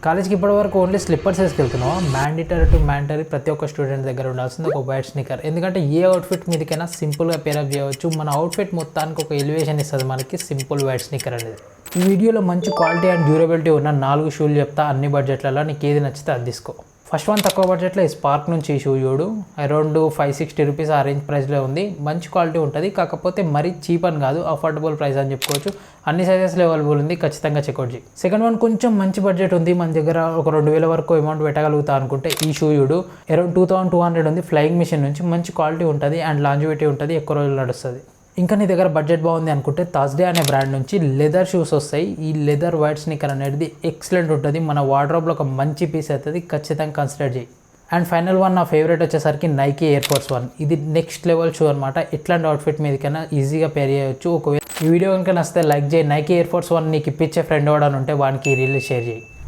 కాలేజ్కి ఇప్పటివరకు only slippers వేసుకెళ్తున్నావా? Mandatory ప్రతి ఒక్క స్టూడెంట్ దగ్గర ఉండాల్సింది ఒక వైట్ స్నిక్కర్. ఎందుకంటే ఏ అవుట్ఫిట్ మీదకైనా సింపుల్గా పేరప్ చేయవచ్చు. మన అవుట్ఫిట్ మొత్తానికి ఒక ఎలివేషన్ ఇస్తుంది మనకి సింపుల్ వైట్ స్నిక్కర్ అనేది. ఈ వీడియోలో మంచి క్వాలిటీ అండ్ డ్యూరబిలిటీ ఉన్న 4 షూలు చెప్తా. అన్ని బడ్జెట్లలో నీకు ఏది నచ్చితే అది తీసుకో. ఫస్ట్ వన్ తక్కువ బడ్జెట్లో ఈ స్పార్క్ నుంచి ఈ షూ చూడు. అరౌండ్ 560 రూపీస్ ఆ రేంజ్ ప్రైస్లో ఉంది. మంచి క్వాలిటీ ఉంటుంది, కాకపోతే మరీ చీప్ అని కాదు, అఫోర్డబుల్ ప్రైస్ అని చెప్పుకోవచ్చు. అన్ని సైజెస్లో అవైలబుల్ ఉంది, ఖచ్చితంగా చెక్అవుట్ చేయి. సెకండ్ వన్ కొంచెం మంచి బడ్జెట్ ఉంది, మన దగ్గర ఒక 2000 వరకు అమౌంట్ పెట్టగలుగుతా అనుకుంటే ఈ షూ చూడు. అరౌండ్ 2200 ఉంది. ఫ్లయింగ్ మిషన్ నుంచి మంచి క్వాలిటీ ఉంటుంది అండ్ లాంజివిటీ ఉంటుంది, ఎక్కువ రోజులు నడుస్తుంది. ఇంకా నీ దగ్గర బడ్జెట్ బాగుంది అనుకుంటే థర్స్డే అనే బ్రాండ్ నుంచి లెదర్ షూస్ వస్తాయి. ఈ లెదర్ వైట్ స్నిక్కర్ అనేది ఎక్సలెంట్ ఉంటుంది, మన వార్డ్రోబ్లో ఒక మంచి పీస్ అవుతుంది, ఖచ్చితంగా కన్సిడర్ చేయి. అండ్ ఫైనల్ వన్ నా ఫేవరెట్ వచ్చేసరికి నైకీ ఎయిర్ ఫోర్స్ 1. ఇది నెక్స్ట్ లెవెల్ షూ అనమాట. ఎట్లాంటి అవుట్ఫిట్ మీదకైనా ఈజీగా పేర్ చేయవచ్చు. ఒకవేళ ఈ వీడియో కనుక నచ్చితే లైక్ చేయి. నైకీ ఎయిర్ ఫోర్స్ 1 నీకు ఇప్పించే ఫ్రెండ్ ఎవడని ఉంటే వానికి రిలీజ్ షేర్ చేయి.